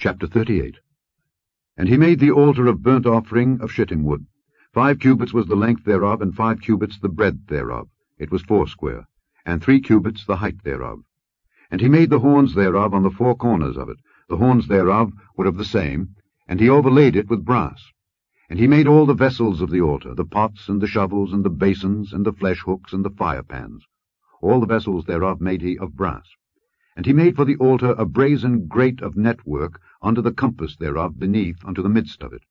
Chapter 38. And he made the altar of burnt offering of shittim wood. 5 cubits was the length thereof, and 5 cubits the breadth thereof. It was foursquare, and 3 cubits the height thereof. And he made the horns thereof on the 4 corners of it. The horns thereof were of the same, and he overlaid it with brass. And he made all the vessels of the altar, the pots, and the shovels, and the basins, and the flesh hooks, and the fire pans. All the vessels thereof made he of brass. And he made for the altar a brazen grate of network under the compass thereof beneath unto the midst of it.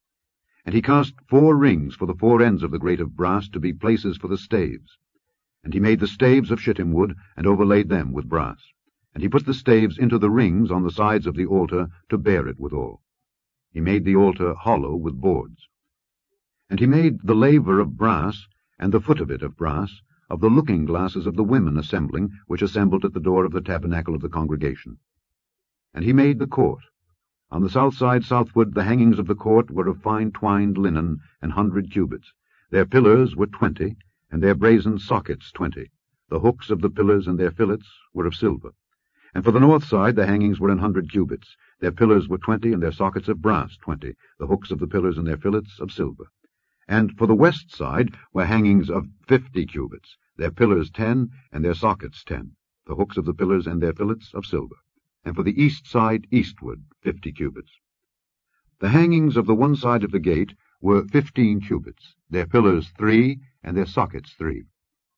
And he cast 4 rings for the 4 ends of the grate of brass to be places for the staves. And he made the staves of shittim wood, and overlaid them with brass. And he put the staves into the rings on the sides of the altar to bear it withal. He made the altar hollow with boards. And he made the laver of brass, and the foot of it of brass, of the looking glasses of the women assembling, which assembled at the door of the tabernacle of the congregation. And he made the court. On the south side southward the hangings of the court were of fine twined linen, 100 cubits. Their pillars were 20, and their brazen sockets 20. The hooks of the pillars and their fillets were of silver. And for the north side the hangings were 100 cubits. Their pillars were 20, and their sockets of brass 20. The hooks of the pillars and their fillets of silver. And for the west side were hangings of 50 cubits. Their pillars 10, and their sockets 10. The hooks of the pillars and their fillets of silver. And for the east side eastward 50 cubits. The hangings of the one side of the gate were 15 cubits. Their pillars 3, and their sockets 3.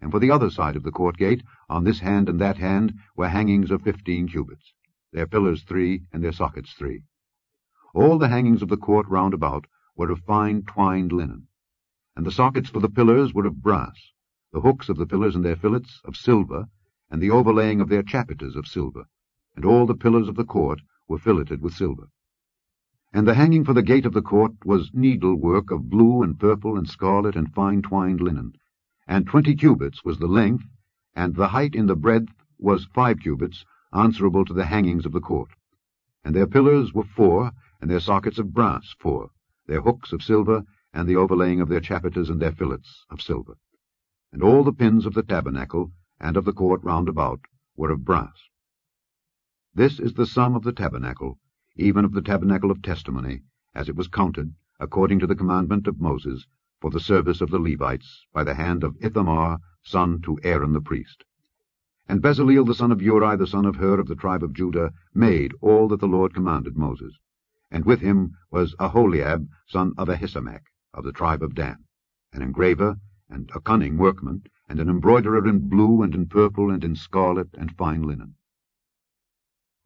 And for the other side of the court gate, on this hand and that hand, were hangings of 15 cubits. Their pillars 3, and their sockets 3. All the hangings of the court round about were of fine twined linen. And the sockets for the pillars were of brass, the hooks of the pillars and their fillets of silver, and the overlaying of their chapiters of silver. And all the pillars of the court were filleted with silver. And the hanging for the gate of the court was needlework of blue and purple and scarlet and fine twined linen. And 20 cubits was the length, and the height in the breadth was 5 cubits, answerable to the hangings of the court. And their pillars were 4, and their sockets of brass 4, their hooks of silver, and the overlaying of their chapiters and their fillets of silver. And all the pins of the tabernacle and of the court round about were of brass. This is the sum of the tabernacle, even of the tabernacle of testimony, as it was counted, according to the commandment of Moses, for the service of the Levites, by the hand of Ithamar, son to Aaron the priest. And Bezaleel the son of Uri, the son of Hur of the tribe of Judah, made all that the Lord commanded Moses. And with him was Aholiab, son of Ahisamach, of the tribe of Dan, an engraver, and a cunning workman, and an embroiderer in blue, and in purple, and in scarlet, and fine linen.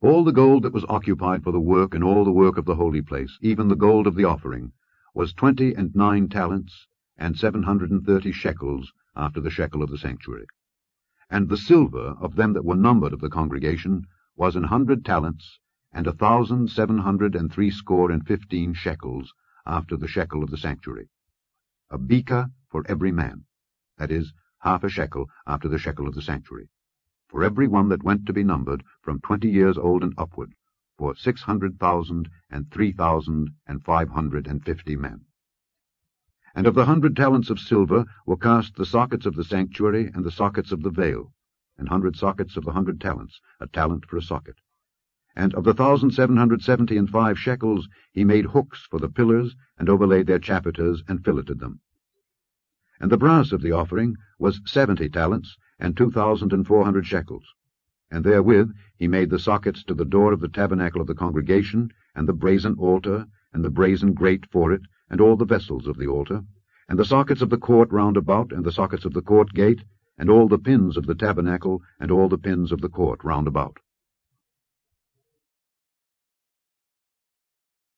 All the gold that was occupied for the work, and all the work of the holy place, even the gold of the offering, was 29 talents, and 730 shekels, after the shekel of the sanctuary. And the silver of them that were numbered of the congregation was 100 talents, and 1,760 shekels, after the shekel of the sanctuary. A beka for every man, that is, half a shekel after the shekel of the sanctuary, for every one that went to be numbered from 20 years old and upward, for 600,000 and 3,550 men. And of the 100 talents of silver were cast the sockets of the sanctuary and the sockets of the veil, 100 sockets of the 100 talents, a talent for a socket. And of the 1,775 shekels he made hooks for the pillars, and overlaid their chapiters, and filleted them. And the brass of the offering was 70 talents, and 2,400 shekels. And therewith he made the sockets to the door of the tabernacle of the congregation, and the brazen altar, and the brazen grate for it, and all the vessels of the altar, and the sockets of the court round about, and the sockets of the court gate, and all the pins of the tabernacle, and all the pins of the court round about.